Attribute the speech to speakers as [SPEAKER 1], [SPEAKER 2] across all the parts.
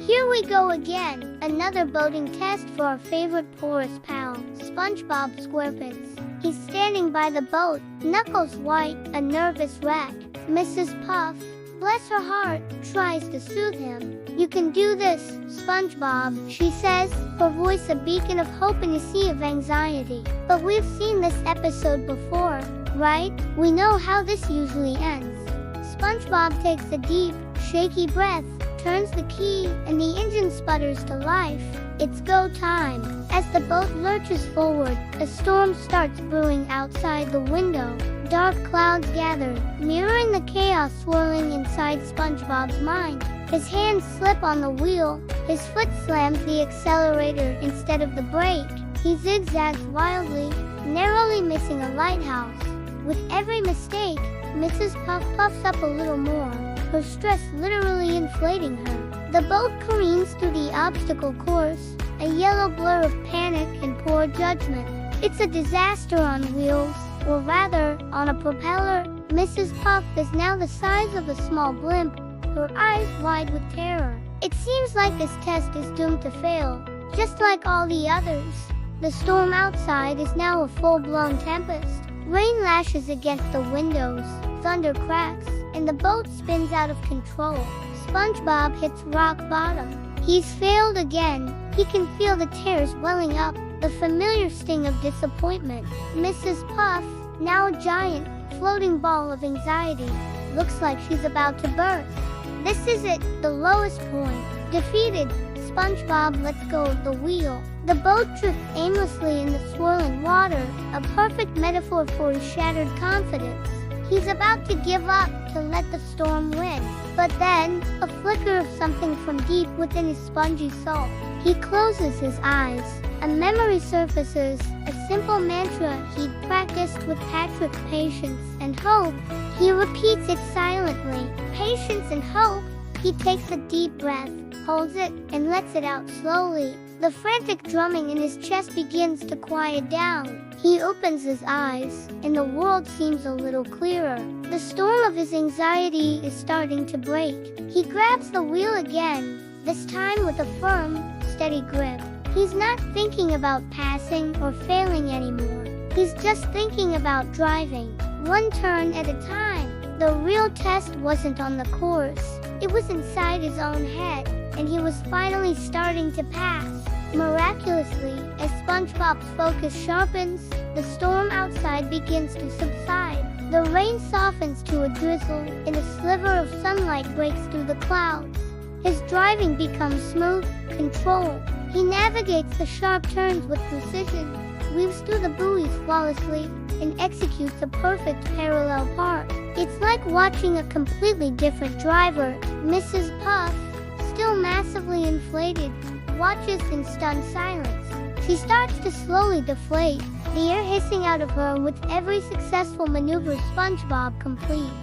[SPEAKER 1] Here we go again, another boating test for our favorite porous pal, SpongeBob SquarePants. He's standing by the boat, knuckles white, a nervous wreck. Mrs. Puff, bless her heart, tries to soothe him. "You can do this, SpongeBob," she says, her voice a beacon of hope in a sea of anxiety. But we've seen this episode before, right? We know how this usually ends. SpongeBob takes a deep, shaky breath, turns the key, and the engine sputters to life. It's go time. As the boat lurches forward, a storm starts brewing outside the window. Dark clouds gather, mirroring the chaos swirling inside SpongeBob's mind. His hands slip on the wheel, his foot slams the accelerator instead of the brake. He zigzags wildly, narrowly missing a lighthouse. With every mistake, Mrs. Puff puffs up a little more, her stress literally inflating her. The boat careens through the obstacle course, a yellow blur of panic and poor judgment. It's a disaster on wheels, or rather, on a propeller. Mrs. Puff is now the size of a small blimp, her eyes wide with terror. It seems like this test is doomed to fail, just like all the others. The storm outside is now a full-blown tempest. Rain lashes against the windows, thunder cracks, and the boat spins out of control. SpongeBob hits rock bottom. He's failed again. He can feel the tears welling up, the familiar sting of disappointment. Mrs. Puff, now a giant, floating ball of anxiety, looks like she's about to burst. This is it, the lowest point. Defeated, SpongeBob lets go of the wheel. The boat drifts aimlessly in the swirling water, a perfect metaphor for his shattered confidence. He's about to give up, to let the storm win. But then, a flicker of something from deep within his spongy soul. He closes his eyes. A memory surfaces, a simple mantra he'd practiced with Patrick: patience and hope. He repeats it silently. Patience and hope. He takes a deep breath, holds it, and lets it out slowly. The frantic drumming in his chest begins to quiet down. He opens his eyes, and the world seems a little clearer. The storm of his anxiety is starting to break. He grabs the wheel again, this time with a firm, steady grip. He's not thinking about passing or failing anymore. He's just thinking about driving, one turn at a time. The real test wasn't on the course. It was inside his own head, and he was finally starting to pass. Miraculously, as SpongeBob's focus sharpens, the storm outside begins to subside. The rain softens to a drizzle, and a sliver of sunlight breaks through the clouds. His driving becomes smooth, controlled. He navigates the sharp turns with precision, weaves through the buoys flawlessly, and executes a perfect parallel park. It's like watching a completely different driver. Mrs. Puff, still massively inflated, watches in stunned silence. She starts to slowly deflate, the air hissing out of her with every successful maneuver SpongeBob completes.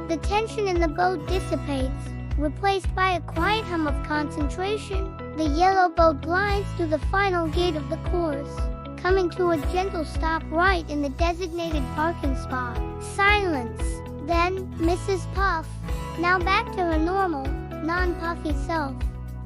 [SPEAKER 1] The tension in the boat dissipates, replaced by a quiet hum of concentration. The yellow boat glides through the final gate of the course, coming to a gentle stop right in the designated parking spot. Silence. Then, Mrs. Puff, now back to her normal, non-puffy self,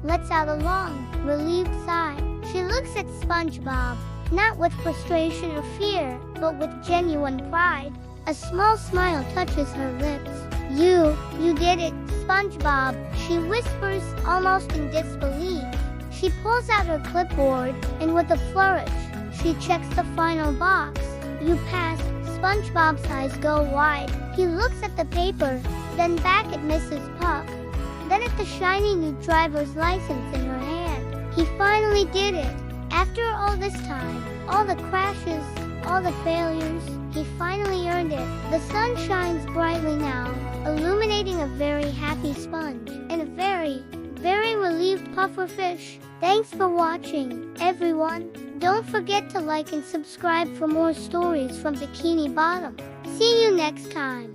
[SPEAKER 1] lets out a long, relieved sigh. She looks at SpongeBob, not with frustration or fear, but with genuine pride. A small smile touches her lips. You did it, SpongeBob," she whispers, almost in disbelief. She pulls out her clipboard, and with a flourish, she checks the final box. "You passed." SpongeBob's eyes go wide. He looks at the paper, then back at Mrs. Puff, then at the shiny new driver's license in her hand. He finally did it. After all this time, all the crashes, all the failures, he finally earned it. The sun shines brightly now, illuminating a very happy Sponge, and a very, very relieved pufferfish. Thanks for watching, everyone. Don't forget to like and subscribe for more stories from Bikini Bottom. See you next time.